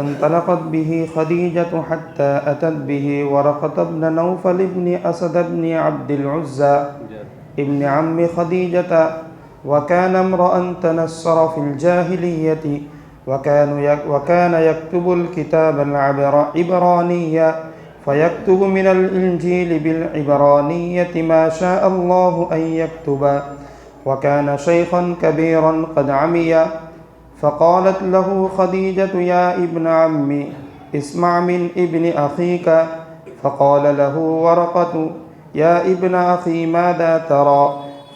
فانطلقت به خديجة حتى أتت به ورقة بن نوفل بن أسد بن عبد العزى ابن عم خديجة، وكان امرأ تنصر في الجاهلية، وكان يكتب الكتاب العبرانية، فيكتب من الإنجيل بالعبرانية ما شاء الله أن يكتب، وكان شيخا كبيرا قد عمي. فقالت له خديجة: يا ابن عمي اسمع من ابن أخيك. فقال له ورقة: يا ابن أخي ماذا ترى؟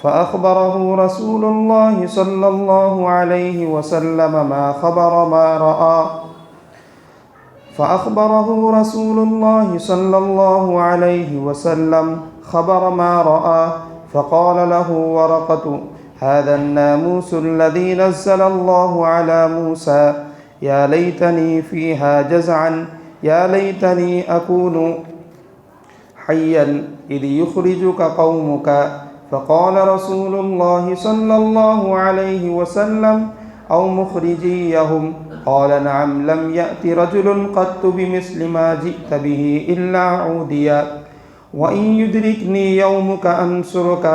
فأخبره رسول الله صلى الله عليه وسلم خبر ما رأى. فقال له ورقة: هذا الناموس الذي نزل الله على موسى، يا ليتني فيها جزعا، يا ليتني أكون حيا إذ يخرجك قومك. فقال رسول الله صلى الله عليه وسلم: أو مخرجيهم؟ قال: نعم، لم يأت رجل قط بمثل ما جئت به إلا عوديا، وإن يدركني يومك أنصرك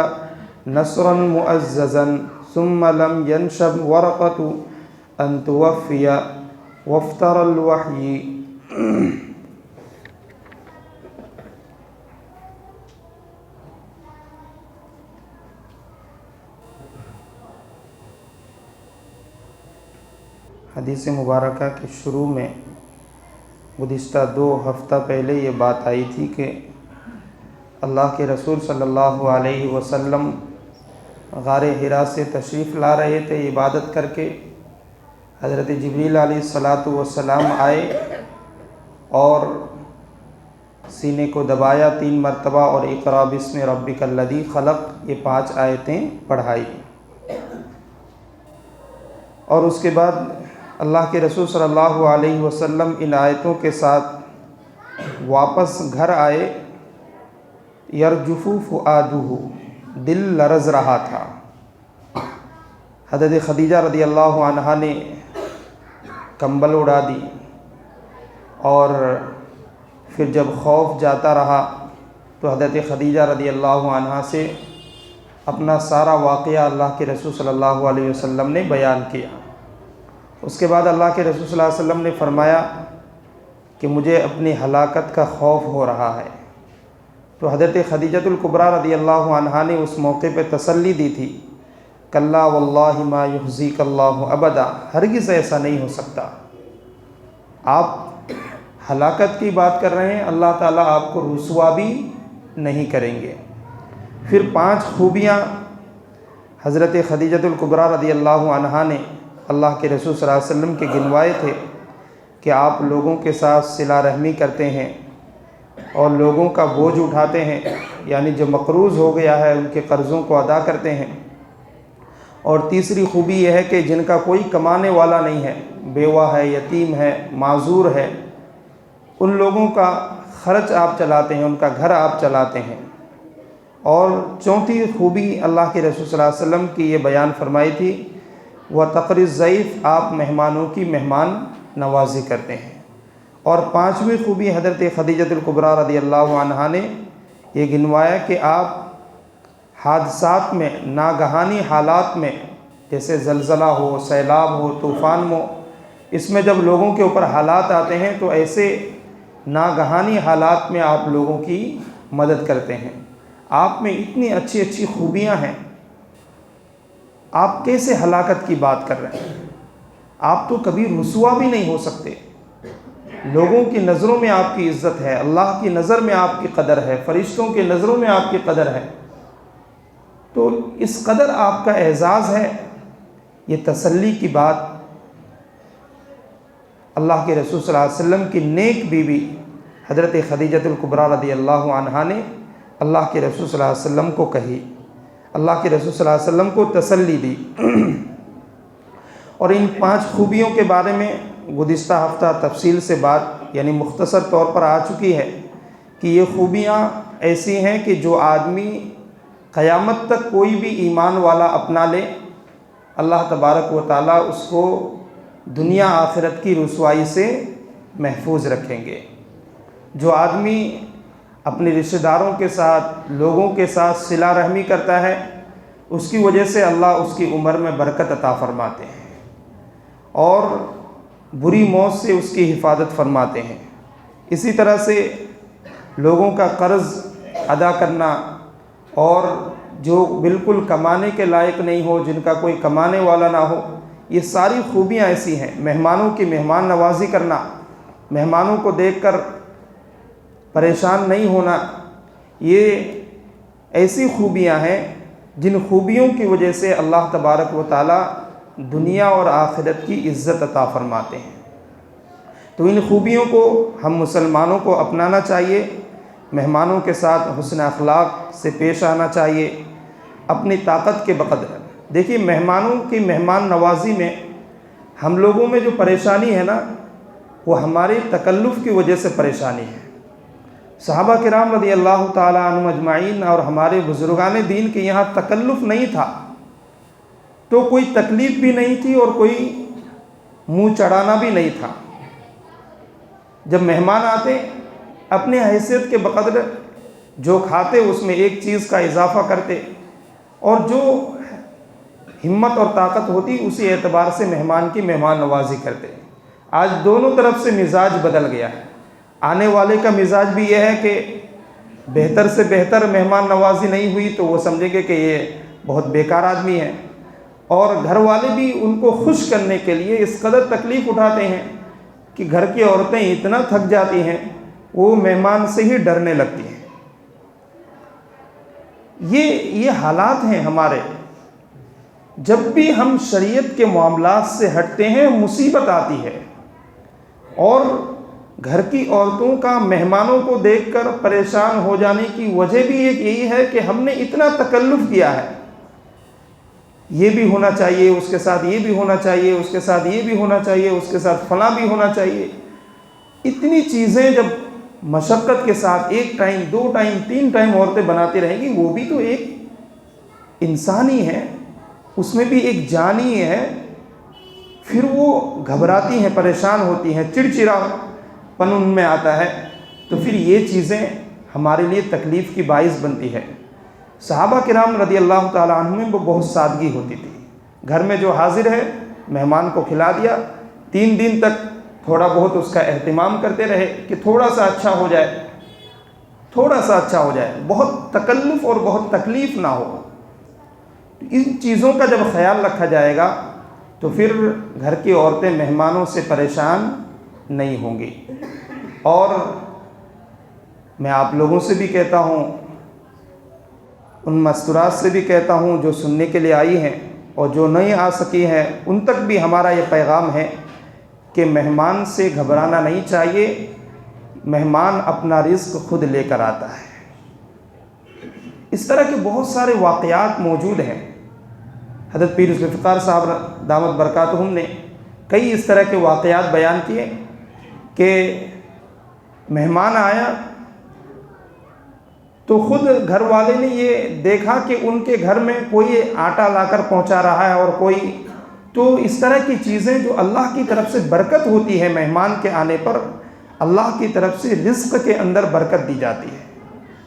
نصرا مؤززا. ثم لم ينشب ورقة أن توفي وافتر الوحي. حدیث مبارکہ کے شروع میں گزشتہ 2 ہفتہ پہلے یہ بات آئی تھی کہ اللہ کے رسول صلی اللہ علیہ وسلم غار حرا سے تشریف لا رہے تھے عبادت کر کے. حضرت جبریل علیہ السلام آئے اور سینے کو دبایا 3 مرتبہ اور اقرا بسم ربک الذی خلق یہ 5 آیتیں پڑھائی. اور اس کے بعد اللہ کے رسول صلی اللہ علیہ وسلم ان آیتوں کے ساتھ واپس گھر آئے. یرجف فؤادہ، دل لرز رہا تھا. حضرت خدیجہ رضی اللہ عنہا نے کمبل اڑا دی اور پھر جب خوف جاتا رہا تو حضرت خدیجہ رضی اللہ عنہا سے اپنا سارا واقعہ اللہ کے رسول صلی اللہ علیہ وسلم نے بیان کیا. اس کے بعد اللہ کے رسول صلی اللہ علیہ وسلم نے فرمایا کہ مجھے اپنی ہلاکت کا خوف ہو رہا ہے. تو حضرت خدیجۃ الکبریٰ رضی اللہ عنہا نے اس موقع پہ تسلی دی تھی: کلا واللہ ما یخزیک اللہ ابدا، ہرگز ایسا نہیں ہو سکتا. آپ ہلاکت کی بات کر رہے ہیں، اللہ تعالیٰ آپ کو رسوا بھی نہیں کریں گے. پھر 5 خوبیاں حضرت خدیجۃ الکبریٰ رضی اللہ عنہا نے اللہ کے رسول صلی اللہ علیہ وسلم کے گنوائے تھے کہ آپ لوگوں کے ساتھ صلہ رحمی کرتے ہیں اور لوگوں کا بوجھ اٹھاتے ہیں، یعنی جو مقروض ہو گیا ہے ان کے قرضوں کو ادا کرتے ہیں. اور تیسری خوبی یہ ہے کہ جن کا کوئی کمانے والا نہیں ہے، بیوہ ہے، یتیم ہے، معذور ہے، ان لوگوں کا خرچ آپ چلاتے ہیں، ان کا گھر آپ چلاتے ہیں. اور 4تھی خوبی اللہ کے رسول صلی اللہ علیہ وسلم کی یہ بیان فرمائی تھی: وَتَقْرِي الضَّيْفَ، آپ مہمانوں کی مہمان نوازی کرتے ہیں. اور 5ویں خوبی حضرت خدیجۃ الکبریٰ رضی اللہ عنہا نے یہ گنوایا کہ آپ حادثات میں، ناگہانی حالات میں، جیسے زلزلہ ہو، سیلاب ہو، طوفان ہو، اس میں جب لوگوں کے اوپر حالات آتے ہیں تو ایسے ناگہانی حالات میں آپ لوگوں کی مدد کرتے ہیں. آپ میں اتنی اچھی اچھی خوبیاں ہیں، آپ کیسے ہلاکت کی بات کر رہے ہیں؟ آپ تو کبھی رسوا بھی نہیں ہو سکتے. لوگوں کی نظروں میں آپ کی عزت ہے، اللہ کی نظر میں آپ کی قدر ہے، فرشتوں کی نظروں میں آپ کی قدر ہے. تو اس قدر آپ کا اعزاز ہے. یہ تسلی کی بات اللہ کے رسول صلی اللہ علیہ وسلم کی نیک بیوی حضرت خدیجۃ الکبریٰ رضی اللہ عنہا نے اللہ کے رسول صلی اللہ علیہ وسلم کو کہی، اللہ کے رسول صلی اللہ علیہ وسلم کو تسلی دی. اور ان 5 خوبیوں کے بارے میں گزشتہ ہفتہ تفصیل سے بات یعنی مختصر طور پر آ چکی ہے کہ یہ خوبیاں ایسی ہیں کہ جو آدمی قیامت تک کوئی بھی ایمان والا اپنا لے، اللہ تبارک و تعالیٰ اس کو دنیا آخرت کی رسوائی سے محفوظ رکھیں گے۔ جو آدمی اپنے رشتہ داروں کے ساتھ، لوگوں کے ساتھ صلہ رحمی کرتا ہے، اس کی وجہ سے اللہ اس کی عمر میں برکت عطا فرماتے ہیں اور بری موت سے اس کی حفاظت فرماتے ہیں۔ اسی طرح سے لوگوں کا قرض ادا کرنا، اور جو بالکل کمانے کے لائق نہیں ہو، جن کا کوئی کمانے والا نہ ہو، یہ ساری خوبیاں ایسی ہیں۔ مہمانوں کی مہمان نوازی کرنا، مہمانوں کو دیکھ کر پریشان نہیں ہونا، یہ ایسی خوبیاں ہیں جن خوبیوں کی وجہ سے اللہ تبارک و تعالی دنیا اور آخرت کی عزت عطا فرماتے ہیں۔ تو ان خوبیوں کو ہم مسلمانوں کو اپنانا چاہیے، مہمانوں کے ساتھ حسن اخلاق سے پیش آنا چاہیے اپنی طاقت کے بقدر۔ دیکھیے، مہمانوں کی مہمان نوازی میں ہم لوگوں میں جو پریشانی ہے نا، وہ ہماری تکلف کی وجہ سے پریشانی ہے۔ صحابہ کرام رضی اللہ تعالیٰ عنہم اجمعین اور ہمارے بزرگان دین کے یہاں تکلف نہیں تھا، تو کوئی تکلیف بھی نہیں تھی اور کوئی منہ چڑھانا بھی نہیں تھا۔ جب مہمان آتے، اپنے حیثیت کے بقدر جو کھاتے اس میں ایک چیز کا اضافہ کرتے، اور جو ہمت اور طاقت ہوتی اسی اعتبار سے مہمان کی مہمان نوازی کرتے۔ آج دونوں طرف سے مزاج بدل گیا ہے۔ آنے والے کا مزاج بھی یہ ہے کہ بہتر سے بہتر مہمان نوازی نہیں ہوئی تو وہ سمجھیں گے کہ یہ بہت بیکار آدمی ہے، اور گھر والے بھی ان کو خوش کرنے کے لیے اس قدر تکلیف اٹھاتے ہیں کہ گھر کی عورتیں اتنا تھک جاتی ہیں وہ مہمان سے ہی ڈرنے لگتی ہیں۔ یہ حالات ہیں ہمارے۔ جب بھی ہم شریعت کے معاملات سے ہٹتے ہیں مصیبت آتی ہے، اور گھر کی عورتوں کا مہمانوں کو دیکھ کر پریشان ہو جانے کی وجہ بھی ایک یہی ہے کہ ہم نے اتنا تکلف کیا ہے، یہ بھی ہونا چاہیے، اس کے ساتھ یہ بھی ہونا چاہیے، اس کے ساتھ یہ بھی ہونا چاہیے، اس کے ساتھ فلاں بھی ہونا چاہیے۔ اتنی چیزیں جب مشقت کے ساتھ ایک ٹائم، 2 ٹائم، 3 ٹائم عورتیں بناتی رہیں گی، وہ بھی تو ایک انسان ہی ہے، اس میں بھی ایک جان ہی ہے، پھر وہ گھبراتی ہیں، پریشان ہوتی ہیں، چڑچڑا پن ان میں آتا ہے، تو پھر یہ چیزیں ہمارے لیے تکلیف کی باعث بنتی ہے۔ صحابہ کرام رضی اللہ تعالیٰ عنہم میں وہ بہت سادگی ہوتی تھی۔ گھر میں جو حاضر ہے مہمان کو کھلا دیا، 3 دن تک تھوڑا بہت اس کا اہتمام کرتے رہے کہ تھوڑا سا اچھا ہو جائے، تھوڑا سا اچھا ہو جائے، بہت تکلف اور بہت تکلیف نہ ہو۔ ان چیزوں کا جب خیال رکھا جائے گا تو پھر گھر کی عورتیں مہمانوں سے پریشان نہیں ہوں گی۔ اور میں آپ لوگوں سے بھی کہتا ہوں، ان مستورات سے بھی کہتا ہوں جو سننے کے لیے آئی ہیں اور جو نہیں آ سکی ہیں، ان تک بھی ہمارا یہ پیغام ہے کہ مہمان سے گھبرانا نہیں چاہیے، مہمان اپنا رزق خود لے کر آتا ہے۔ اس طرح کے بہت سارے واقعات موجود ہیں۔ حضرت پیر ذوالفقار صاحب دامت برکاتہم نے کئی اس طرح کے واقعات بیان کیے کہ مہمان آیا تو خود گھر والے نے یہ دیکھا کہ ان کے گھر میں کوئی آٹا لا کر پہنچا رہا ہے اور کوئی، تو اس طرح کی چیزیں جو اللہ کی طرف سے برکت ہوتی ہے، مہمان کے آنے پر اللہ کی طرف سے رزق کے اندر برکت دی جاتی ہے۔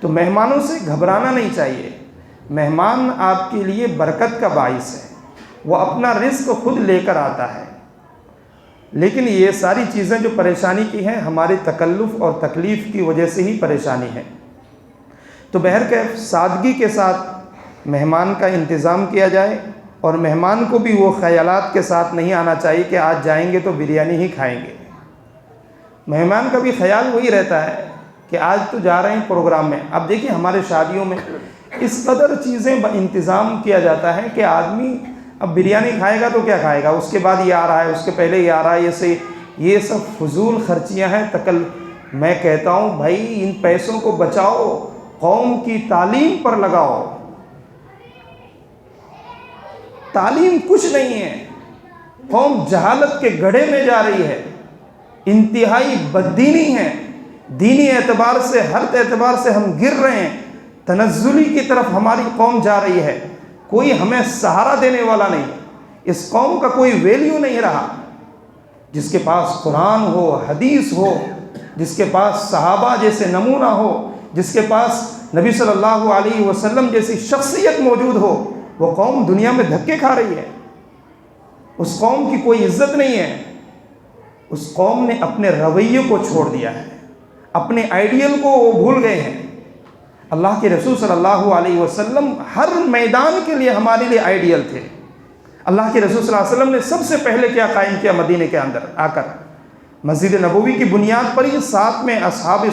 تو مہمانوں سے گھبرانا نہیں چاہیے، مہمان آپ کے لیے برکت کا باعث ہے، وہ اپنا رزق خود لے کر آتا ہے۔ لیکن یہ ساری چیزیں جو پریشانی کی ہیں ہمارے تکلف اور تکلیف کی وجہ سے ہی پریشانی ہے۔ تو بہرکیف سادگی کے ساتھ مہمان کا انتظام کیا جائے، اور مہمان کو بھی وہ خیالات کے ساتھ نہیں آنا چاہیے کہ آج جائیں گے تو بریانی ہی کھائیں گے۔ مہمان کا بھی خیال وہی رہتا ہے کہ آج تو جا رہے ہیں پروگرام میں۔ اب دیکھیے ہمارے شادیوں میں اس قدر چیزیں انتظام کیا جاتا ہے کہ آدمی اب بریانی کھائے گا تو کیا کھائے گا، اس کے بعد یہ آ رہا ہے، اس کے پہلے یہ آ رہا ہے، یہ سب فضول خرچیاں ہیں۔ میں کہتا ہوں بھائی ان پیسوں کو بچاؤ، قوم کی تعلیم پر لگاؤ۔ تعلیم کچھ نہیں ہے، قوم جہالت کے گڑھے میں جا رہی ہے، انتہائی بددینی ہے، دینی اعتبار سے ہر اعتبار سے ہم گر رہے ہیں، تنزلی کی طرف ہماری قوم جا رہی ہے، کوئی ہمیں سہارا دینے والا نہیں، اس قوم کا کوئی ویلیو نہیں رہا۔ جس کے پاس قرآن ہو، حدیث ہو، جس کے پاس صحابہ جیسے نمونہ ہو، جس کے پاس نبی صلی اللہ علیہ وسلم جیسی شخصیت موجود ہو، وہ قوم دنیا میں دھکے کھا رہی ہے۔ اس قوم کی کوئی عزت نہیں ہے۔ اس قوم نے اپنے رویے کو چھوڑ دیا ہے، اپنے آئیڈیل کو وہ بھول گئے ہیں۔ اللہ کے رسول صلی اللہ علیہ وسلم ہر میدان کے لیے ہمارے لیے آئیڈیل تھے۔ اللہ کے رسول صلی اللہ علیہ وسلم نے سب سے پہلے کیا قائم کیا؟ مدینے کے اندر آ کر مسجد نبوی کی بنیاد پر ہی ساتھ میں اصحاب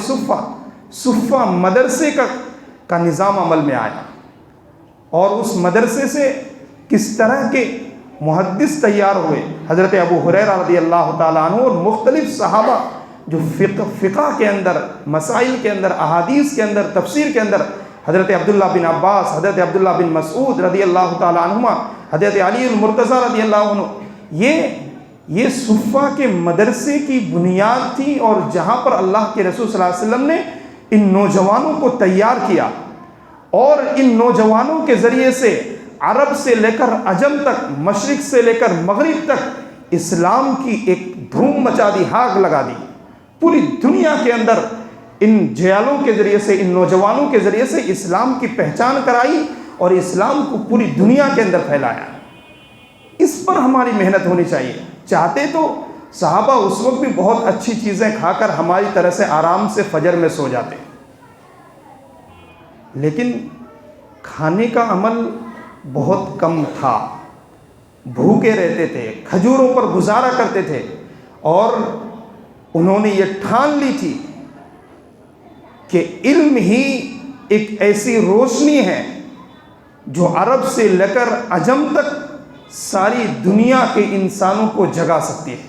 صفہ مدرسے کا نظام عمل میں آیا، اور اس مدرسے سے کس طرح کے محدث تیار ہوئے۔ حضرت ابو ہریرہ رضی اللہ تعالیٰ عنہ اور مختلف صحابہ جو فقہ کے اندر، مسائل کے اندر، احادیث کے اندر، تفسیر کے اندر، حضرت عبداللہ بن عباس، حضرت عبداللہ بن مسعود رضی اللہ تعالیٰ عنہما، حضرت علی المرتضیٰ رضی اللہ عنہ، یہ صفہ کے مدرسے کی بنیاد تھی، اور جہاں پر اللہ کے رسول صلی اللہ علیہ وسلم نے ان نوجوانوں کو تیار کیا، اور ان نوجوانوں کے ذریعے سے عرب سے لے کر عجم تک، مشرق سے لے کر مغرب تک اسلام کی ایک دھوم مچا دی، آگ لگا دی۔ پوری دنیا کے اندر ان جیالوں کے ذریعے سے، ان نوجوانوں کے ذریعے سے اسلام کی پہچان کرائی، اور اسلام کو پوری دنیا کے اندر پھیلایا۔ اس پر ہماری محنت ہونی چاہیے۔ چاہتے تو صحابہ اس وقت بھی بہت اچھی چیزیں کھا کر ہماری طرح سے آرام سے فجر میں سو جاتے، لیکن کھانے کا عمل بہت کم تھا، بھوکے رہتے تھے، کھجوروں پر گزارا کرتے تھے، اور انہوں نے یہ ٹھان لی تھی کہ علم ہی ایک ایسی روشنی ہے جو عرب سے لے کر عجم تک ساری دنیا کے انسانوں کو جگا سکتی ہے،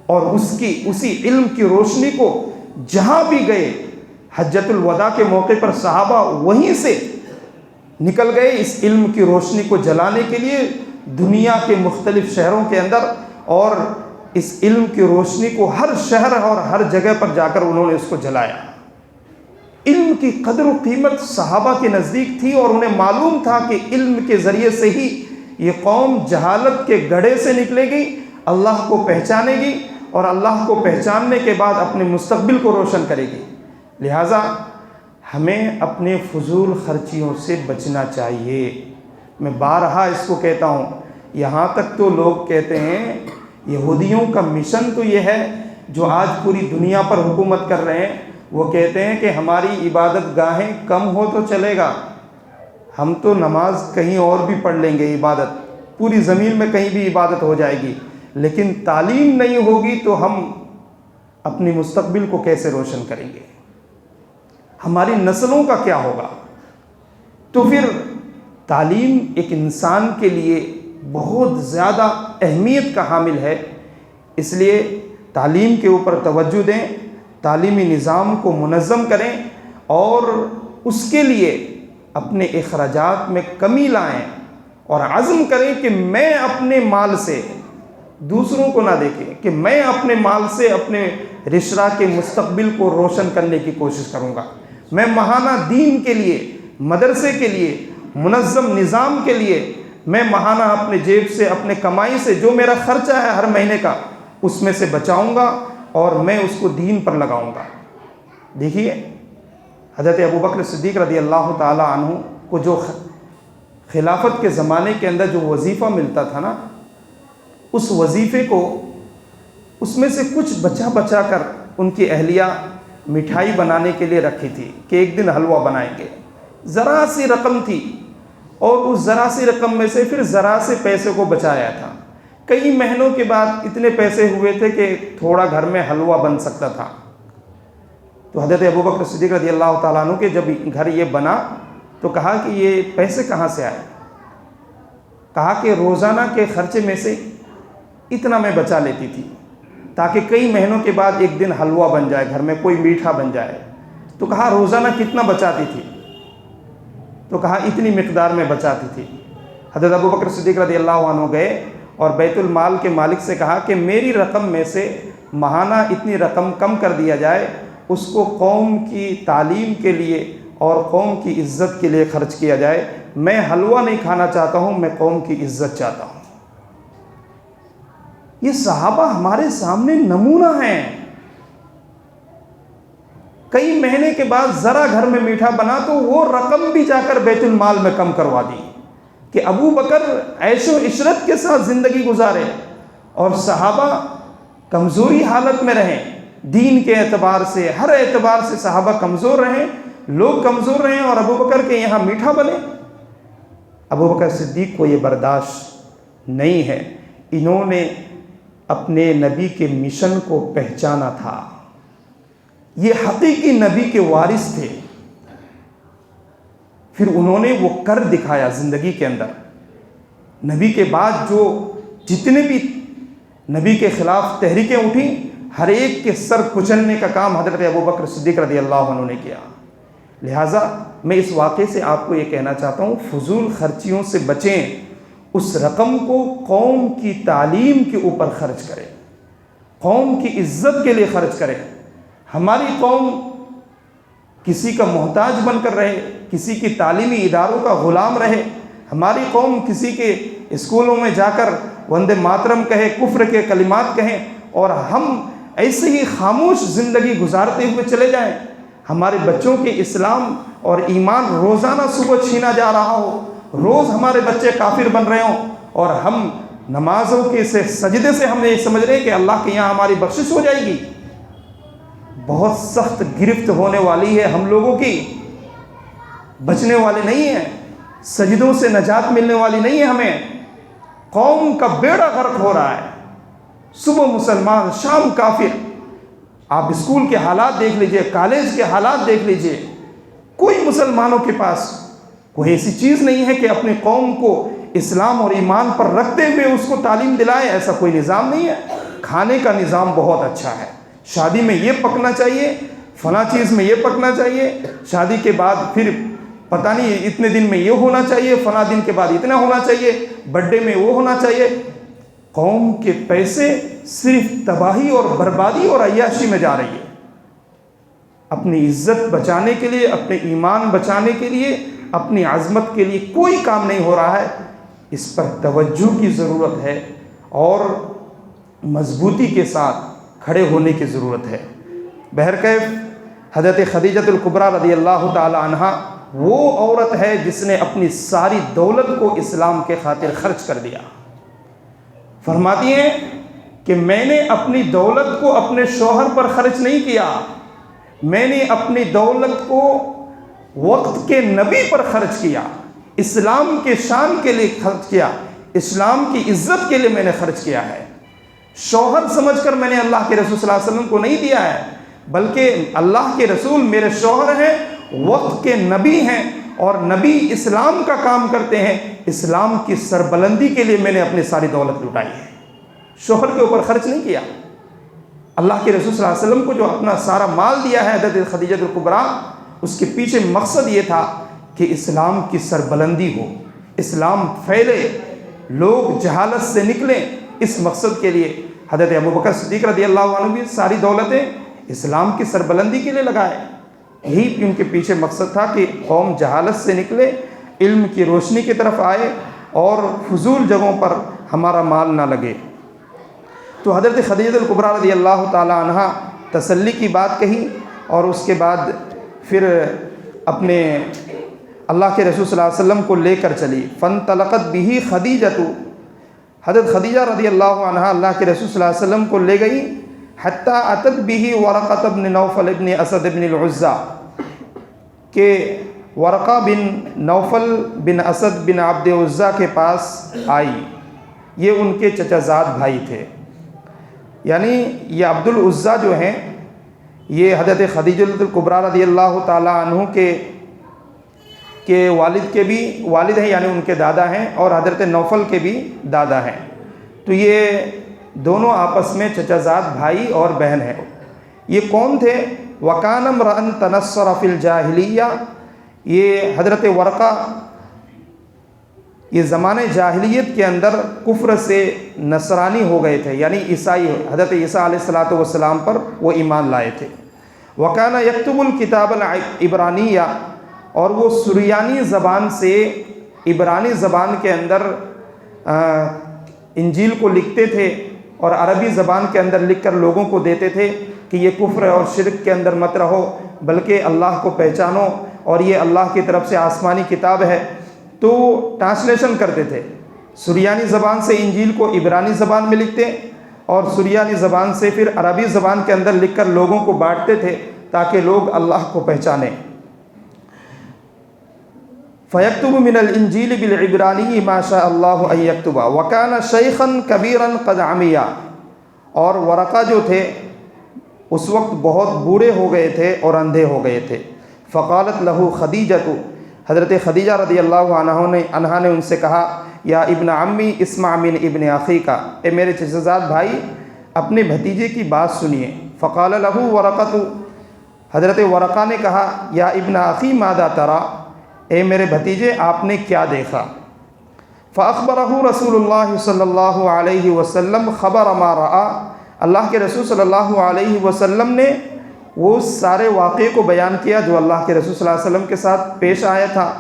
اور اسی علم کی روشنی کو جہاں بھی گئے، حجۃ الوداع کے موقع پر صحابہ وہیں سے نکل گئے اس علم کی روشنی کو جلانے کے لیے دنیا کے مختلف شہروں کے اندر، اور اس علم کی روشنی کو ہر شہر اور ہر جگہ پر جا کر انہوں نے اس کو جلایا۔ علم کی قدر و قیمت صحابہ کے نزدیک تھی، اور انہیں معلوم تھا کہ علم کے ذریعے سے ہی یہ قوم جہالت کے گڑھے سے نکلے گی، اللہ کو پہچانے گی، اور اللہ کو پہچاننے کے بعد اپنے مستقبل کو روشن کرے گی۔ لہٰذا ہمیں اپنے فضول خرچیوں سے بچنا چاہیے۔ میں بارہا اس کو کہتا ہوں، یہاں تک تو لوگ کہتے ہیں یہودیوں کا مشن تو یہ ہے جو آج پوری دنیا پر حکومت کر رہے ہیں، وہ کہتے ہیں کہ ہماری عبادت گاہیں کم ہو تو چلے گا، ہم تو نماز کہیں اور بھی پڑھ لیں گے، عبادت پوری زمین میں کہیں بھی عبادت ہو جائے گی، لیکن تعلیم نہیں ہوگی تو ہم اپنی مستقبل کو کیسے روشن کریں گے؟ ہماری نسلوں کا کیا ہوگا؟ تو پھر تعلیم ایک انسان کے لیے بہت زیادہ اہمیت کا حامل ہے، اس لیے تعلیم کے اوپر توجہ دیں، تعلیمی نظام کو منظم کریں، اور اس کے لیے اپنے اخراجات میں کمی لائیں، اور عزم کریں کہ میں اپنے مال سے، دوسروں کو نہ دیکھیں، کہ میں اپنے مال سے اپنے رشتہ کے مستقبل کو روشن کرنے کی کوشش کروں گا۔ میں ماہانہ دین کے لیے، مدرسے کے لیے، منظم نظام کے لیے، میں ماہانہ اپنے جیب سے، اپنے کمائی سے جو میرا خرچہ ہے ہر مہینے کا، اس میں سے بچاؤں گا، اور میں اس کو دین پر لگاؤں گا۔ دیکھیے حضرت ابوبکر صدیق رضی اللہ تعالیٰ عنہ کو جو خلافت کے زمانے کے اندر جو وظیفہ ملتا تھا نا، اس وظیفے کو اس میں سے کچھ بچا کر ان کی اہلیہ مٹھائی بنانے کے لیے رکھی تھی کہ ایک دن حلوہ بنائیں گے۔ ذرا سی رقم تھی، اور اس ذرا سی رقم میں سے پھر ذرا سے پیسے کو بچایا تھا۔ کئی مہینوں کے بعد اتنے پیسے ہوئے تھے کہ تھوڑا گھر میں حلوہ بن سکتا تھا۔ تو حضرت ابوبکر صدیق رضی اللہ تعالیٰ عنہ کے جب گھر یہ بنا تو کہا کہ یہ پیسے کہاں سے آئے؟ کہا کہ روزانہ کے خرچے میں سے اتنا میں بچا لیتی تھی تاکہ کئی مہینوں کے بعد ایک دن حلوہ بن جائے، گھر میں کوئی میٹھا بن جائے۔ تو کہا روزانہ کتنا بچاتی تھی؟ تو کہا اتنی مقدار میں بچاتی تھی۔ حضرت ابوبکر صدیق رضی اللہ عنہ گئے اور بیت المال کے مالک سے کہا کہ میری رقم میں سے ماہانہ اتنی رقم کم کر دیا جائے، اس کو قوم کی تعلیم کے لیے اور قوم کی عزت کے لیے خرچ کیا جائے۔ میں حلوہ نہیں کھانا چاہتا ہوں، میں قوم کی عزت چاہتا ہوں۔ یہ صحابہ ہمارے سامنے نمونہ ہیں. کئی مہینے کے بعد ذرا گھر میں میٹھا بنا تو وہ رقم بھی جا کر بیت المال میں کم کروا دی کہ ابو بکر عیش و عشرت کے ساتھ زندگی گزارے اور صحابہ کمزوری حالت میں رہیں. دین کے اعتبار سے، ہر اعتبار سے صحابہ کمزور رہیں، لوگ کمزور رہیں، اور ابو بکر کے یہاں میٹھا بنے. ابو بکر صدیق کو یہ برداشت نہیں ہے. انہوں نے اپنے نبی کے مشن کو پہچانا تھا. یہ حقیقی نبی کے وارث تھے. پھر انہوں نے وہ کر دکھایا زندگی کے اندر. نبی کے بعد جو جتنے بھی نبی کے خلاف تحریکیں اٹھیں، ہر ایک کے سر کچلنے کا کام حضرت ابو بکر صدیق رضی اللہ عنہ نے کیا. لہٰذا میں اس واقعے سے آپ کو یہ کہنا چاہتا ہوں، فضول خرچیوں سے بچیں. اس رقم کو قوم کی تعلیم کے اوپر خرچ کریں، قوم کی عزت کے لیے خرچ کریں. ہماری قوم کسی کا محتاج بن کر رہے، کسی کی تعلیمی اداروں کا غلام رہے. ہماری قوم کسی کے اسکولوں میں جا کر وندے ماترم کہے، کفر کے کلمات کہیں، اور ہم ایسے ہی خاموش زندگی گزارتے ہوئے چلے جائیں. ہمارے بچوں کے اسلام اور ایمان روزانہ صبح چھینا جا رہا ہو، روز ہمارے بچے کافر بن رہے ہوں، اور ہم نمازوں کے سجدے سے ہم یہ سمجھ رہے ہیں کہ اللہ کے یہاں ہماری بخشش ہو جائے گی. بہت سخت گرفت ہونے والی ہے ہم لوگوں کی، بچنے والے نہیں ہیں، سجدوں سے نجات ملنے والی نہیں ہے ہمیں. قوم کا بیڑا غرق ہو رہا ہے، صبح مسلمان شام کافر. آپ اسکول کے حالات دیکھ لیجئے، کالج کے حالات دیکھ لیجئے. کوئی مسلمانوں کے پاس کوئی ایسی چیز نہیں ہے کہ اپنی قوم کو اسلام اور ایمان پر رکھتے ہوئے اس کو تعلیم دلائے. ایسا کوئی نظام نہیں ہے. کھانے کا نظام بہت اچھا ہے، شادی میں یہ پکنا چاہیے، فلاں چیز میں یہ پکنا چاہیے، شادی کے بعد پھر پتہ نہیں اتنے دن میں یہ ہونا چاہیے، فلاں دن کے بعد اتنا ہونا چاہیے، برتھ ڈے میں وہ ہونا چاہیے. قوم کے پیسے صرف تباہی اور بربادی اور عیاشی میں جا رہی ہے. اپنی عزت بچانے کے لیے، اپنے ایمان بچانے کے لیے، اپنی عظمت کے لیے کوئی کام نہیں ہو رہا ہے. اس پر توجہ کی ضرورت ہے اور مضبوطی کے ساتھ کھڑے ہونے کی ضرورت ہے. بہرکیف حضرت خدیجہ الکبریٰ رضی اللہ تعالی عنہا وہ عورت ہے جس نے اپنی ساری دولت کو اسلام کے خاطر خرچ کر دیا. فرماتی ہیں کہ میں نے اپنی دولت کو اپنے شوہر پر خرچ نہیں کیا، میں نے اپنی دولت کو وقت کے نبی پر خرچ کیا، اسلام کے شان کے لیے خرچ کیا، اسلام کی عزت کے لیے میں نے خرچ کیا ہے. شوہر سمجھ کر میں نے اللہ کے رسول صلی اللہ علیہ وسلم کو نہیں دیا ہے، بلکہ اللہ کے رسول میرے شوہر ہیں، وقت کے نبی ہیں، اور نبی اسلام کا کام کرتے ہیں. اسلام کی سربلندی کے لیے میں نے اپنی ساری دولت لٹائی ہے، شوہر کے اوپر خرچ نہیں کیا. اللہ کے رسول صلی اللہ علیہ وسلم کو جو اپنا سارا مال دیا ہے حضرت خدیجہ الکبریٰ، اس کے پیچھے مقصد یہ تھا کہ اسلام کی سربلندی ہو، اسلام پھیلے، لوگ جہالت سے نکلیں. اس مقصد کے لیے حضرت ابو بکر صدیق رضی اللہ عنہ بھی ساری دولتیں اسلام کی سربلندی کے لیے لگائے. یہی ان کے پیچھے مقصد تھا کہ قوم جہالت سے نکلے، علم کی روشنی کی طرف آئے، اور فضول جگہوں پر ہمارا مال نہ لگے. تو حضرت خدیجہ الکبریٰ رضی اللہ تعالی عنہ تسلی کی بات کہی، اور اس کے بعد پھر اپنے اللہ کے رسول صلی اللہ علیہ وسلم کو لے کر چلی. فانطلقت به خدیجہ، حضرت خدیجہ رضی اللہ عنہ اللہ کے رسول صلی اللہ علیہ وسلم کو لے گئی. حتیٰ اتت به ورقۃ بن نوفل ابن اسد بن العزیٰ، کہ ورقہ بن نوفل بن اسد بن عبد عزیٰ کے پاس آئی. یہ ان کے چچا زاد بھائی تھے، یعنی یہ عبد العزیٰ جو ہیں یہ حضرت خدیجہ الکبریٰ رضی اللہ تعالی عنہ کے والد کے بھی والد ہیں، یعنی ان کے دادا ہیں، اور حضرت نوفل کے بھی دادا ہیں. تو یہ دونوں آپس میں چچا زاد بھائی اور بہن ہیں. یہ کون تھے؟ وَكَانَ امْرَأً تَنَصَّرَ فِي الْجَاهِلِيَّةِ، یہ حضرت ورقہ یہ زمانے جاہلیت کے اندر کفر سے نصرانی ہو گئے تھے، یعنی عیسائی، حضرت عیسیٰ علیہ السلام پر وہ ایمان لائے تھے. وَكَانَ يَكْتُبُ الْكِتَابَ الْعِبْرَانِيَّةَ، اور وہ سریانی زبان سے عبرانی زبان کے اندر انجیل کو لکھتے تھے. اور عربی زبان کے اندر لکھ کر لوگوں کو دیتے تھے کہ یہ کفر اور شرک کے اندر مت رہو، بلکہ اللہ کو پہچانو اور یہ اللہ کی طرف سے آسمانی کتاب ہے۔ تو ٹرانسلیشن کرتے تھے، سریانی زبان سے انجیل کو عبرانی زبان میں لکھتے اور سریانی زبان سے پھر عربی زبان کے اندر لکھ کر لوگوں کو بانٹتے تھے تاکہ لوگ اللہ کو پہچانیں۔ فَيَكْتُبُ مِنَ الْإِنْجِيلِ بِالْعِبْرَانِيِّ مَا شَاءَ اللَّهُ أَن يَكْتُبَ وَكَانَ شَيْخًا كَبِيرًا قَدْ عَمِيَ، اور ورقہ جو تھے اس وقت بہت بوڑھے ہو گئے تھے اور اندھے ہو گئے تھے۔ فقالت لہو خدیجہ، حضرت خدیجہ رضی اللہ عنہا نے ان سے کہا، یا ابن عمی اسمع من ابن اخی کا، اے میرے چچا زاد بھائی اپنے بھتیجے کی بات سنیے۔ فقال لہو ورقۃ، حضرت ورقہ نے کہا، یا ابن اخی ماذا ترى، اے میرے بھتیجے آپ نے کیا دیکھا؟ فاخبرہ رسول اللہ صلی اللہ علیہ وسلم خبر ما رأى، اللہ کے رسول صلی اللہ علیہ وسلم نے وہ سارے واقعے کو بیان کیا جو اللہ کے رسول صلی اللہ علیہ وسلم کے ساتھ پیش آیا تھا۔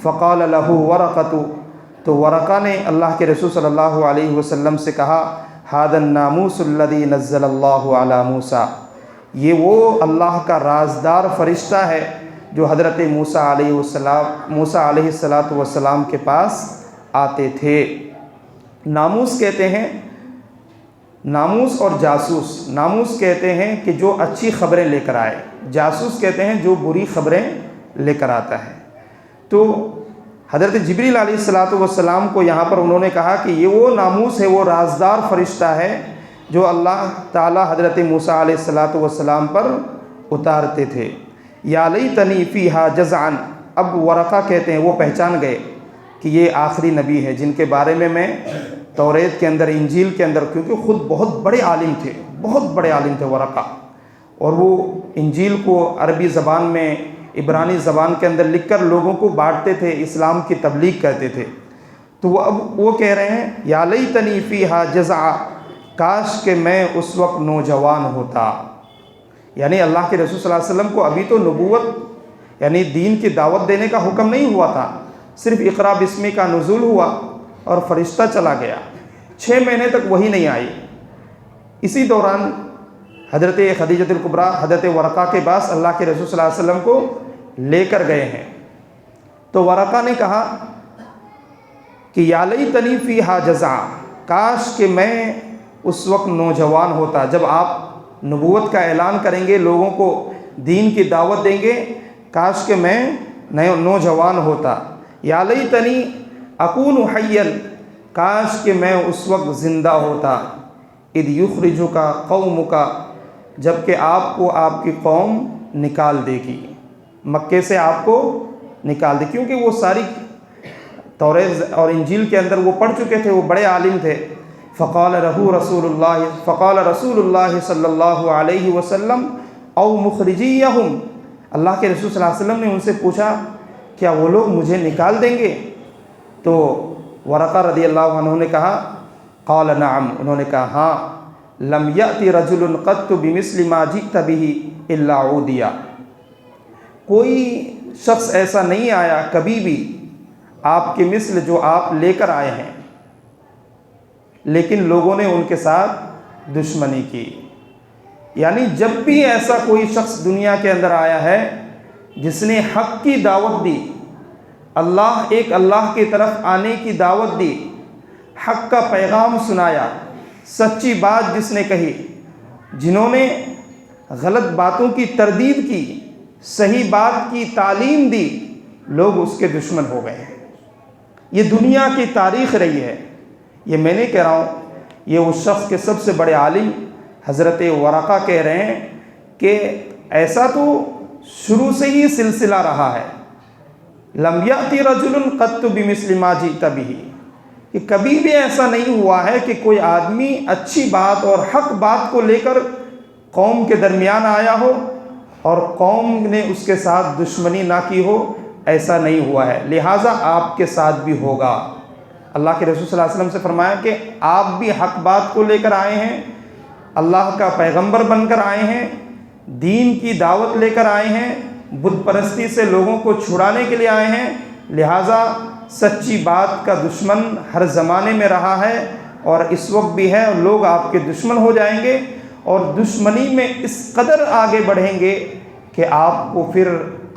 فقال لہ ورقۃ، تو ورقہ نے اللہ کے رسول صلی اللہ علیہ وسلم سے کہا، ھذا الناموس الذی نزل اللہ علی موسیٰ، یہ وہ اللہ کا رازدار فرشتہ ہے جو حضرت موسیٰ علیہ السلام کے پاس آتے تھے۔ ناموس کہتے ہیں، ناموس اور جاسوس، ناموس کہتے ہیں کہ جو اچھی خبریں لے کر آئے، جاسوس کہتے ہیں جو بری خبریں لے کر آتا ہے۔ تو حضرت جبریل علیہ السلام کو یہاں پر انہوں نے کہا کہ یہ وہ ناموس ہے، وہ رازدار فرشتہ ہے جو اللہ تعالی حضرت موسیٰ علیہ السلام پر اتارتے تھے۔ یا لیتنی فیہا جزعا، اب ورقہ کہتے ہیں وہ پہچان گئے کہ یہ آخری نبی ہے جن کے بارے میں توریت کے اندر، انجیل کے اندر، کیونکہ خود بہت بڑے عالم تھے، بہت بڑے عالم تھے ورقہ، اور وہ انجیل کو عربی زبان میں، عبرانی زبان کے اندر لکھ کر لوگوں کو بانٹتے تھے، اسلام کی تبلیغ کرتے تھے۔ تو وہ کہہ رہے ہیں، یا لیتنی فیہا جزعا، کاش کہ میں اس وقت نوجوان ہوتا، یعنی اللہ کے رسول صلی اللہ علیہ وسلم کو ابھی تو نبوت یعنی دین کی دعوت دینے کا حکم نہیں ہوا تھا، صرف اقرا بسمی کا نزول ہوا اور فرشتہ چلا گیا، 6 مہینے تک وہی نہیں آئی۔ اسی دوران حضرت خدیجہ الکبریٰ حضرت ورقہ کے پاس اللہ کے رسول صلی اللہ علیہ وسلم کو لے کر گئے ہیں۔ تو ورقہ نے کہا کہ یا لیتنی فیہا جزعا، کاش کہ میں اس وقت نوجوان ہوتا، جب آپ نبوت کا اعلان کریں گے، لوگوں کو دین کی دعوت دیں گے، کاش کہ میں نوجوان ہوتا۔ یا لیتنی اکون حیا، کاش کہ میں اس وقت زندہ ہوتا، اذ یخرجک قومک، جب کہ آپ کو آپ کی قوم نکال دے گی، مکے سے آپ کو نکال دے، کیونکہ وہ ساری توریت اور انجیل کے اندر وہ پڑھ چکے تھے، وہ بڑے عالم تھے۔ فقال رسول اللہ صلی اللہ علیہ وسلم او مخرجیہم، اللہ کے رسول صلی اللہ علیہ وسلم نے ان سے پوچھا کیا وہ لوگ مجھے نکال دیں گے؟ تو ورقہ رضی اللہ عنہ نے کہا، قال نعم، انہوں نے کہا ہاں، لم یأتی رجل قط بمثل ما جئت به الا عودی، کوئی شخص ایسا نہیں آیا کبھی بھی آپ کے مثل جو آپ لے کر آئے ہیں، لیکن لوگوں نے ان کے ساتھ دشمنی کی۔ یعنی جب بھی ایسا کوئی شخص دنیا کے اندر آیا ہے جس نے حق کی دعوت دی، اللہ کی طرف آنے کی دعوت دی، حق کا پیغام سنایا، سچی بات جس نے کہی، جنہوں نے غلط باتوں کی تردید کی، صحیح بات کی تعلیم دی، لوگ اس کے دشمن ہو گئے ہیں۔ یہ دنیا کی تاریخ رہی ہے، یہ میں نہیں کہہ رہا ہوں، یہ اس شخص کے سب سے بڑے عالم حضرت ورقہ کہہ رہے ہیں کہ ایسا تو شروع سے ہی سلسلہ رہا ہے، لم یأتی رجل قط بمثل ما جئت به، کہ کبھی بھی ایسا نہیں ہوا ہے کہ کوئی آدمی اچھی بات اور حق بات کو لے کر قوم کے درمیان آیا ہو اور قوم نے اس کے ساتھ دشمنی نہ کی ہو، ایسا نہیں ہوا ہے، لہٰذا آپ کے ساتھ بھی ہوگا۔ اللہ کے رسول صلی اللہ علیہ وسلم سے فرمایا کہ آپ بھی حق بات کو لے کر آئے ہیں، اللہ کا پیغمبر بن کر آئے ہیں، دین کی دعوت لے کر آئے ہیں، بت پرستی سے لوگوں کو چھڑانے کے لیے آئے ہیں، لہٰذا سچی بات کا دشمن ہر زمانے میں رہا ہے اور اس وقت بھی ہے، اور لوگ آپ کے دشمن ہو جائیں گے اور دشمنی میں اس قدر آگے بڑھیں گے کہ آپ کو پھر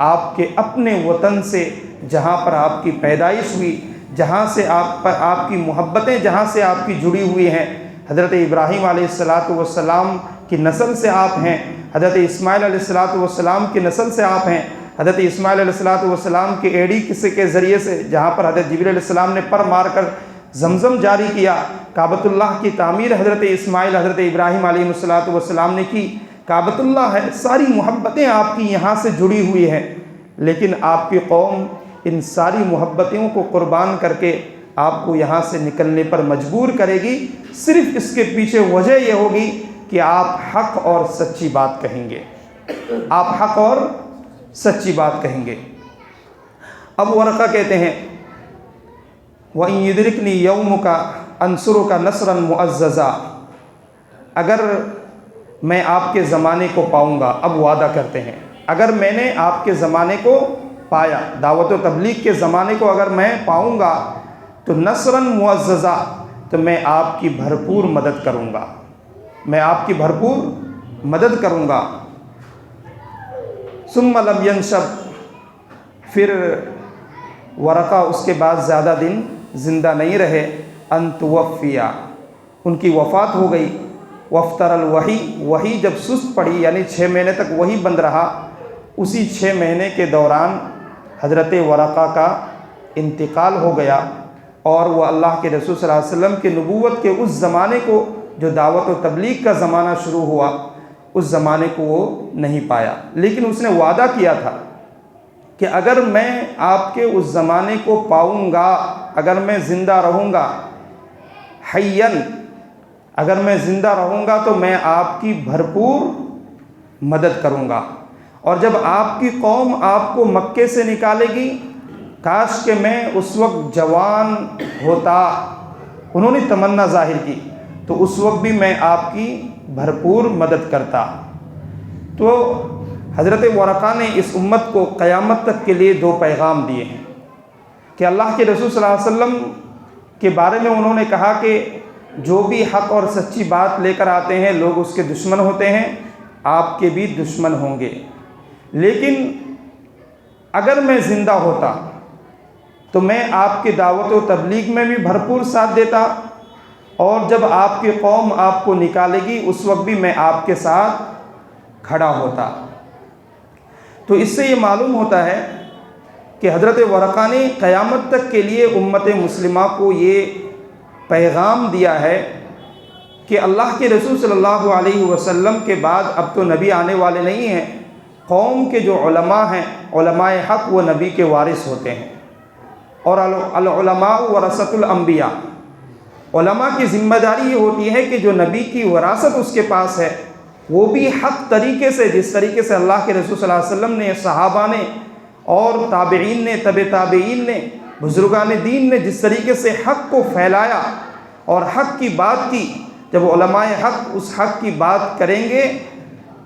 آپ کے اپنے وطن سے، جہاں پر آپ کی پیدائش ہوئی، جہاں سے آپ کی محبتیں جہاں سے آپ کی جڑی ہوئی ہیں، حضرت ابراہیم علیہ السلام کی نسل سے آپ ہیں، حضرت اسماعیل علیہ السلام کی نسل سے آپ ہیں، حضرت اسماعیل علیہ السلام کے ایڑی کسی کے ذریعے سے، جہاں پر حضرت جبریل علیہ السلام نے پر مار کر زمزم جاری کیا، کعبۃ اللہ کی تعمیر حضرت اسماعیل حضرت ابراہیم علیہ السلام نے کی، کعبۃ اللہ ہے، ساری محبتیں آپ کی یہاں سے جڑی ہوئی ہیں، لیکن آپ کی قوم ان ساری محبتوں کو قربان کر کے آپ کو یہاں سے نکلنے پر مجبور کرے گی، صرف اس کے پیچھے وجہ یہ ہوگی کہ آپ حق اور سچی بات کہیں گے، آپ حق اور سچی بات کہیں گے۔ اب ورقہ کہتے ہیں وَإِن يُدْرِكْنِي يَوْمُكَ أَنْصُرُكَ نَصْرًا مُعَزَّزًا، اگر میں آپ کے زمانے کو پاؤں گا، اب وعدہ کرتے ہیں، اگر میں نے آپ کے زمانے کو پایا، دعوت و تبلیغ کے زمانے کو اگر میں پاؤں گا تو نصراً معززا، تو میں آپ کی بھرپور مدد کروں گا، میں آپ کی بھرپور مدد کروں گا۔ ثم لم ينشب، پھر ورقہ اس کے بعد زیادہ دن زندہ نہیں رہے، ان توفیا، ان کی وفات ہو گئی، وفتر الوحی، وحی جب سست پڑی یعنی 6 مہینے تک وحی بند رہا، اسی 6 مہینے کے دوران حضرت ورقہ کا انتقال ہو گیا، اور وہ اللہ کے رسول صلی اللہ علیہ وسلم کے نبوت کے اس زمانے کو، جو دعوت و تبلیغ کا زمانہ شروع ہوا، اس زمانے کو وہ نہیں پایا، لیکن اس نے وعدہ کیا تھا کہ اگر میں آپ کے اس زمانے کو پاؤں گا، اگر میں زندہ رہوں گا، حیّن، اگر میں زندہ رہوں گا تو میں آپ کی بھرپور مدد کروں گا، اور جب آپ کی قوم آپ کو مکے سے نکالے گی، کاش کہ میں اس وقت جوان ہوتا، انہوں نے تمنا ظاہر کی، تو اس وقت بھی میں آپ کی بھرپور مدد کرتا۔ تو حضرت ورقہ نے اس امت کو قیامت تک کے لیے 2 پیغام دیے ہیں کہ اللہ کے رسول صلی اللہ علیہ وسلم کے بارے میں انہوں نے کہا کہ جو بھی حق اور سچی بات لے کر آتے ہیں لوگ اس کے دشمن ہوتے ہیں، آپ کے بھی دشمن ہوں گے، لیکن اگر میں زندہ ہوتا تو میں آپ کی دعوت و تبلیغ میں بھی بھرپور ساتھ دیتا، اور جب آپ کی قوم آپ کو نکالے گی اس وقت بھی میں آپ کے ساتھ کھڑا ہوتا۔ تو اس سے یہ معلوم ہوتا ہے کہ حضرت ورقہ نے قیامت تک کے لیے امت مسلمہ کو یہ پیغام دیا ہے کہ اللہ کے رسول صلی اللہ علیہ وسلم کے بعد اب تو نبی آنے والے نہیں ہیں، قوم کے جو علماء ہیں، علماء حق، وہ نبی کے وارث ہوتے ہیں، اور العلماء ورثۃ الانبیاء، علماء کی ذمہ داری یہ ہوتی ہے کہ جو نبی کی وراثت اس کے پاس ہے وہ بھی حق طریقے سے، جس طریقے سے اللہ کے رسول صلی اللہ علیہ وسلم نے، صحابہ نے اور تابعین نے، تبع تابعین نے، بزرگان دین نے جس طریقے سے حق کو پھیلایا اور حق کی بات کی، جب علماء حق اس حق کی بات کریں گے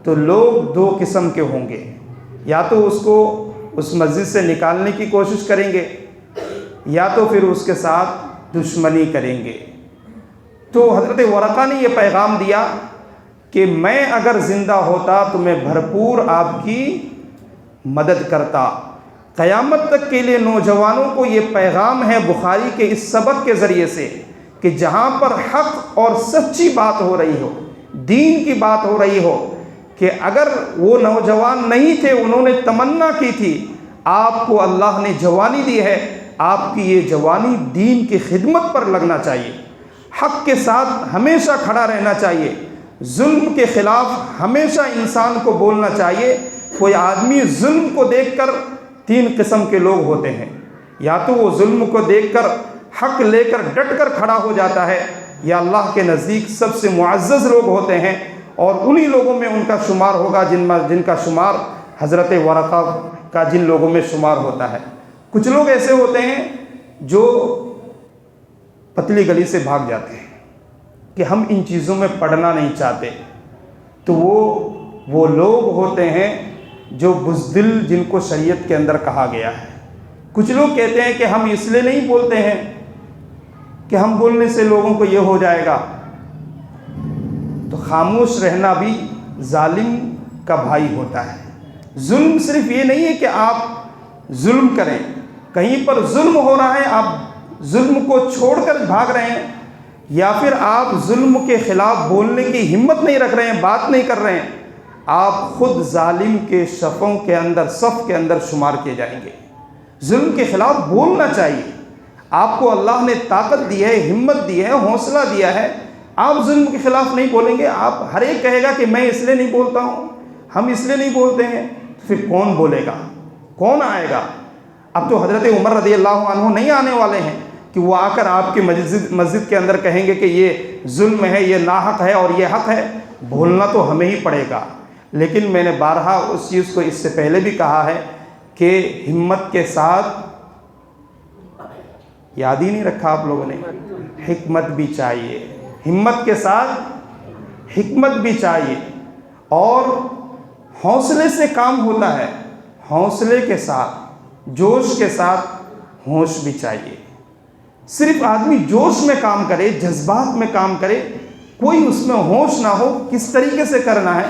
تو لوگ 2 قسم کے ہوں گے، یا تو اس کو اس مسجد سے نکالنے کی کوشش کریں گے، یا تو پھر اس کے ساتھ دشمنی کریں گے۔ تو حضرت ورقہ نے یہ پیغام دیا کہ میں اگر زندہ ہوتا تو میں بھرپور آپ کی مدد کرتا۔ قیامت تک کے لیے نوجوانوں کو یہ پیغام ہے بخاری کے اس سبق کے ذریعے سے کہ جہاں پر حق اور سچی بات ہو رہی ہو، دین کی بات ہو رہی ہو، کہ اگر وہ نوجوان نہیں تھے، انہوں نے تمنا کی تھی، آپ کو اللہ نے جوانی دی ہے، آپ کی یہ جوانی دین کی خدمت پر لگنا چاہیے، حق کے ساتھ ہمیشہ کھڑا رہنا چاہیے، ظلم کے خلاف ہمیشہ انسان کو بولنا چاہیے۔ کوئی آدمی ظلم کو دیکھ کر 3 قسم کے لوگ ہوتے ہیں، یا تو وہ ظلم کو دیکھ کر حق لے کر ڈٹ کر کھڑا ہو جاتا ہے، یا اللہ کے نزدیک سب سے معزز لوگ ہوتے ہیں، اور انہی لوگوں میں ان کا شمار ہوگا جن کا شمار حضرت ورقہ کا جن لوگوں میں شمار ہوتا ہے۔ کچھ لوگ ایسے ہوتے ہیں جو پتلی گلی سے بھاگ جاتے ہیں کہ ہم ان چیزوں میں پڑنا نہیں چاہتے، تو وہ لوگ ہوتے ہیں جو بزدل، جن کو شریعت کے اندر کہا گیا ہے۔ کچھ لوگ کہتے ہیں کہ ہم اس لیے نہیں بولتے ہیں کہ ہم بولنے سے لوگوں کو یہ ہو جائے گا، تو خاموش رہنا بھی ظالم کا بھائی ہوتا ہے۔ ظلم صرف یہ نہیں ہے کہ آپ ظلم کریں، کہیں پر ظلم ہو رہا ہے، آپ ظلم کو چھوڑ کر بھاگ رہے ہیں، یا پھر آپ ظلم کے خلاف بولنے کی ہمت نہیں رکھ رہے ہیں، بات نہیں کر رہے ہیں، آپ خود ظالم کے صفوں کے اندر، صف کے اندر شمار کیے جائیں گے۔ ظلم کے خلاف بولنا چاہیے۔ آپ کو اللہ نے طاقت دی ہے، ہمت دی ہے، حوصلہ دیا ہے، آپ ظلم کے خلاف نہیں بولیں گے۔ آپ ہر ایک کہے گا کہ میں اس لیے نہیں بولتا ہوں، ہم اس لیے نہیں بولتے ہیں، تو پھر کون بولے گا، کون آئے گا؟ اب تو حضرت عمر رضی اللہ عنہ نہیں آنے والے ہیں کہ وہ آ کر آپ کی مسجد کے اندر کہیں گے کہ یہ ظلم ہے، یہ ناحق ہے اور یہ حق ہے۔ بولنا تو ہمیں ہی پڑے گا، لیکن میں نے بارہا اس چیز کو اس سے پہلے بھی کہا ہے کہ ہمت کے ساتھ، یاد ہی نہیں رکھا آپ لوگوں نے، حکمت بھی چاہیے، ہمت کے ساتھ حکمت بھی چاہیے، اور حوصلے سے کام ہوتا ہے، حوصلے کے ساتھ، جوش کے ساتھ ہوش بھی چاہیے۔ صرف آدمی جوش میں کام کرے، جذبات میں کام کرے، کوئی اس میں ہوش نہ ہو کس طریقے سے کرنا ہے،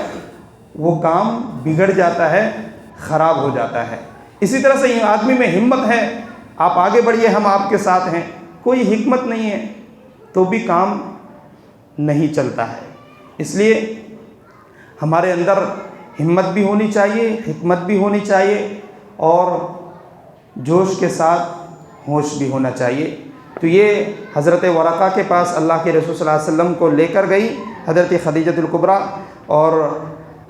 وہ کام بگڑ جاتا ہے، خراب ہو جاتا ہے۔ اسی طرح سے آدمی میں ہمت ہے، آپ آگے بڑھیے، ہم آپ کے ساتھ ہیں، کوئی حکمت نہیں ہے تو بھی کام نہیں چلتا ہے۔ اس لیے ہمارے اندر ہمت بھی ہونی چاہیے، حکمت بھی ہونی چاہیے، اور جوش کے ساتھ ہوش بھی ہونا چاہیے۔ تو یہ حضرت ورقہ کے پاس اللہ کے رسول صلی اللہ علیہ وسلم کو لے کر گئی حضرت خدیجہ الکبریٰ، اور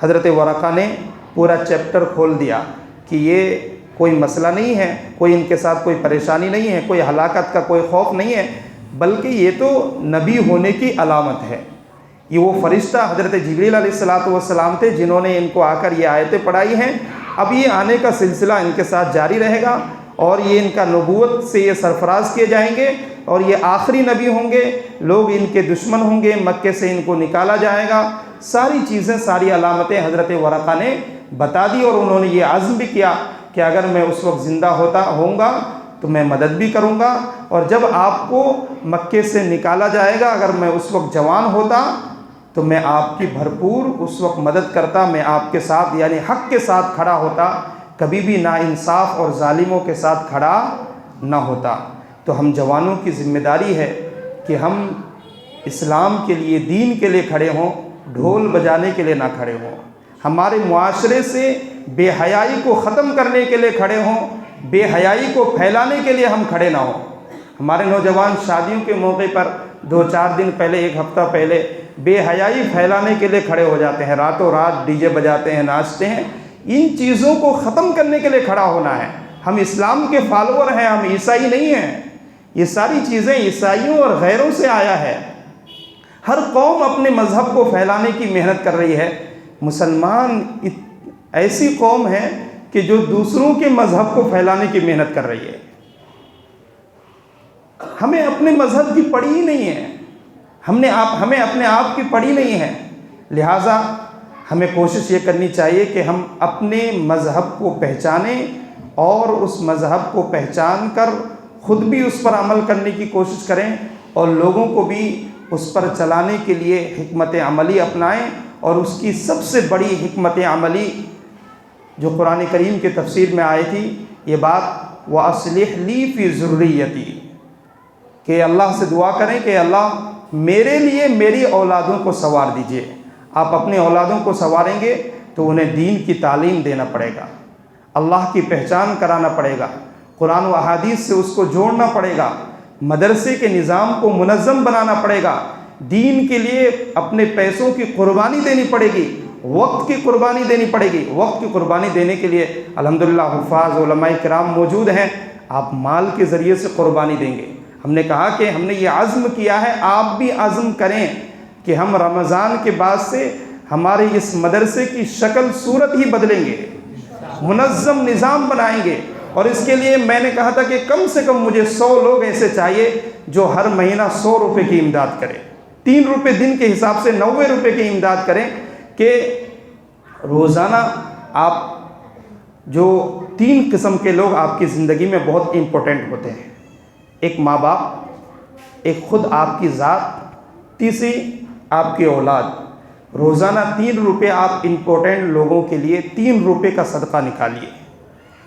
حضرت ورقہ نے پورا چیپٹر کھول دیا کہ یہ کوئی مسئلہ نہیں ہے، کوئی ان کے ساتھ کوئی پریشانی نہیں ہے، کوئی ہلاکت کا کوئی خوف نہیں ہے، بلکہ یہ تو نبی ہونے کی علامت ہے۔ یہ وہ فرشتہ حضرت جبریل علیہ السلام تھے جنہوں نے ان کو آ کر یہ آیتیں پڑھائی ہیں۔ اب یہ آنے کا سلسلہ ان کے ساتھ جاری رہے گا، اور یہ ان کا نبوت سے یہ سرفراز کیے جائیں گے، اور یہ آخری نبی ہوں گے، لوگ ان کے دشمن ہوں گے، مکے سے ان کو نکالا جائے گا۔ ساری چیزیں، ساری علامتیں حضرت ورقہ نے بتا دی، اور انہوں نے یہ عزم بھی کیا کہ اگر میں اس وقت زندہ ہوں گا تو میں مدد بھی کروں گا، اور جب آپ کو مکے سے نکالا جائے گا، اگر میں اس وقت جوان ہوتا تو میں آپ کی بھرپور اس وقت مدد کرتا، میں آپ کے ساتھ، یعنی حق کے ساتھ کھڑا ہوتا، کبھی بھی ناانصاف اور ظالموں کے ساتھ کھڑا نہ ہوتا۔ تو ہم جوانوں کی ذمہ داری ہے کہ ہم اسلام کے لیے، دین کے لیے کھڑے ہوں، ڈھول بجانے کے لیے نہ کھڑے ہوں۔ ہمارے معاشرے سے بے حیائی کو ختم کرنے کے لیے کھڑے ہوں، بے حیائی کو پھیلانے کے لیے ہم کھڑے نہ ہوں۔ ہمارے نوجوان شادیوں کے موقع پر 2-4 دن پہلے، 1 ہفتہ پہلے بے حیائی پھیلانے کے لیے کھڑے ہو جاتے ہیں، راتوں رات ڈی جے بجاتے ہیں، ناچتے ہیں۔ ان چیزوں کو ختم کرنے کے لیے کھڑا ہونا ہے۔ ہم اسلام کے فالوور ہیں، ہم عیسائی نہیں ہیں۔ یہ ساری چیزیں عیسائیوں اور غیروں سے آیا ہے۔ ہر قوم اپنے مذہب کو پھیلانے کی محنت کر رہی ہے۔ مسلمان ایسی قوم ہے کہ جو دوسروں کے مذہب کو پھیلانے کی محنت کر رہی ہے۔ ہمیں اپنے مذہب کی پڑی ہی نہیں ہے، ہمیں اپنے آپ کی پڑی نہیں ہے، لہٰذا ہمیں کوشش یہ کرنی چاہیے کہ ہم اپنے مذہب کو پہچانیں، اور اس مذہب کو پہچان کر خود بھی اس پر عمل کرنے کی کوشش کریں، اور لوگوں کو بھی اس پر چلانے کے لیے حکمت عملی اپنائیں۔ اور اس کی سب سے بڑی حکمت عملی جو قرآن کریم کی تفسیر میں آئی تھی، یہ بات وَأَصْلِحْ لِي فِي ذُرِّيَّتِي، کہ اللہ سے دعا کریں کہ اللہ میرے لیے میری اولادوں کو سنوار دیجئے۔ آپ اپنی اولادوں کو سنواریں گے تو انہیں دین کی تعلیم دینا پڑے گا، اللہ کی پہچان کرانا پڑے گا، قرآن و احادیث سے اس کو جوڑنا پڑے گا، مدرسے کے نظام کو منظم بنانا پڑے گا، دین کے لیے اپنے پیسوں کی قربانی دینی پڑے گی، وقت کی قربانی دینی پڑے گی۔ وقت کی قربانی دینے کے لیے الحمدللہ حفاظ علماء کرام موجود ہیں، آپ مال کے ذریعے سے قربانی دیں گے۔ ہم نے کہا کہ ہم نے یہ عزم کیا ہے، آپ بھی عزم کریں کہ ہم رمضان کے بعد سے ہمارے اس مدرسے کی شکل صورت ہی بدلیں گے، منظم نظام بنائیں گے۔ اور اس کے لیے میں نے کہا تھا کہ کم سے کم مجھے 100 لوگ ایسے چاہیے جو ہر مہینہ 100 روپے کی امداد کریں، 3 روپے دن کے حساب سے 90 روپے کی امداد کریں، کہ روزانہ آپ جو 3 قسم کے لوگ آپ کی زندگی میں بہت امپورٹنٹ ہوتے ہیں۔ ایک ماں باپ، ایک خود آپ کی ذات، تیسری آپ کی اولاد۔ روزانہ 3 روپے آپ امپورٹنٹ لوگوں کے لیے 3 روپے کا صدقہ نکالیے،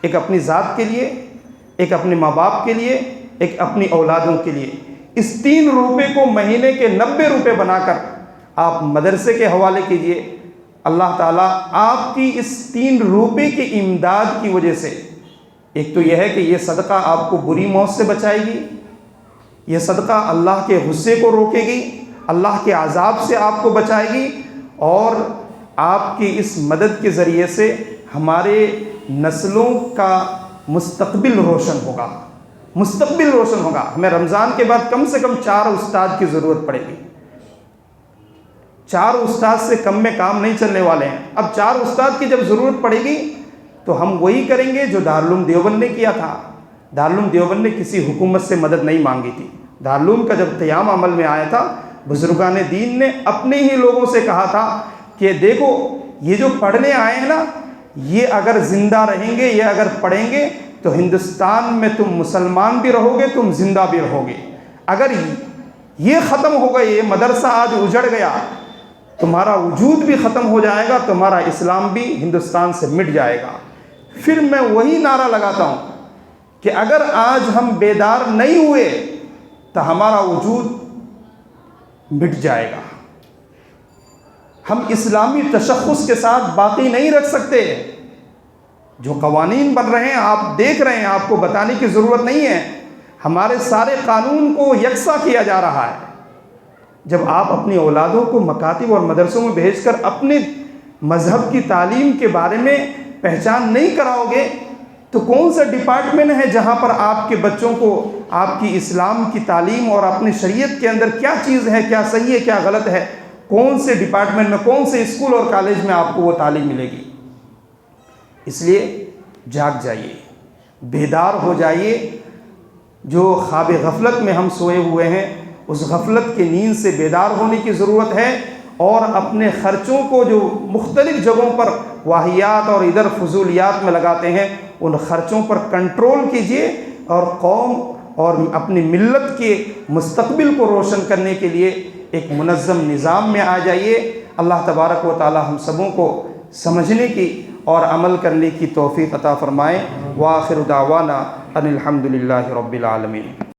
ایک اپنی ذات کے لیے، ایک اپنے ماں باپ کے لیے، ایک اپنی اولادوں کے لیے۔ اس 3 روپے کو مہینے کے 90 روپے بنا کر آپ مدرسے کے حوالے کیجئے۔ اللہ تعالیٰ آپ کی اس 3 روپے کی امداد کی وجہ سے، ایک تو یہ ہے کہ یہ صدقہ آپ کو بری موت سے بچائے گی، یہ صدقہ اللہ کے غصے کو روکے گی، اللہ کے عذاب سے آپ کو بچائے گی، اور آپ کی اس مدد کے ذریعے سے ہمارے نسلوں کا مستقبل روشن ہوگا، مستقبل روشن ہوگا۔ ہمیں رمضان کے بعد کم سے کم 4 استاد کی ضرورت پڑے گی۔ 4 استاد سے کم میں کام نہیں چلنے والے ہیں۔ اب 4 استاد کی جب ضرورت پڑے گی تو ہم وہی کریں گے جو دارالعلوم دیوبند نے کیا تھا۔ دارالعلوم دیوبند نے کسی حکومت سے مدد نہیں مانگی تھی۔ دارالعلوم کا جب قیام عمل میں آیا تھا، بزرگان دین نے اپنے ہی لوگوں سے کہا تھا کہ دیکھو یہ جو پڑھنے آئے ہیں نا، یہ اگر زندہ رہیں گے، یہ اگر پڑھیں گے تو ہندوستان میں تم مسلمان بھی رہو گے، تم زندہ بھی رہو گے۔ اگر یہ ختم ہو گئے، یہ مدرسہ آج اجڑ گیا، تمہارا وجود بھی ختم ہو جائے گا، تمہارا اسلام بھی ہندوستان سے مٹ جائے گا۔ پھر میں وہی نعرہ لگاتا ہوں کہ اگر آج ہم بیدار نہیں ہوئے تو ہمارا وجود مٹ جائے گا۔ ہم اسلامی تشخص کے ساتھ باقی نہیں رکھ سکتے۔ جو قوانین بن رہے ہیں آپ دیکھ رہے ہیں، آپ کو بتانے کی ضرورت نہیں ہے۔ ہمارے سارے قانون کو یکساں کیا جا رہا ہے۔ جب آپ اپنی اولادوں کو مکاتب اور مدرسوں میں بھیج کر اپنے مذہب کی تعلیم کے بارے میں پہچان نہیں کراؤ گے تو کون سا ڈپارٹمنٹ ہے جہاں پر آپ کے بچوں کو آپ کی اسلام کی تعلیم اور اپنی شریعت کے اندر کیا چیز ہے، کیا صحیح ہے، کیا غلط ہے، کون سے ڈپارٹمنٹ میں، کون سے اسکول اور کالج میں آپ کو وہ تعلیم ملے گی؟ اس لیے جاگ جائیے، بیدار ہو جائیے۔ جو خواب غفلت میں ہم سوئے ہوئے ہیں، اس غفلت کی نیند سے بیدار ہونے کی ضرورت ہے، اور اپنے خرچوں کو جو مختلف جگہوں پر واہیات اور ادھر فضولیات میں لگاتے ہیں، ان خرچوں پر کنٹرول کیجئے، اور قوم اور اپنی ملت کے مستقبل کو روشن کرنے کے لیے ایک منظم نظام میں آ جائیے۔ اللہ تبارک و تعالی ہم سبوں کو سمجھنے کی اور عمل کرنے کی توفیق عطا فرمائے۔ وآخر دعوانا ان الحمد للہ رب العالمین۔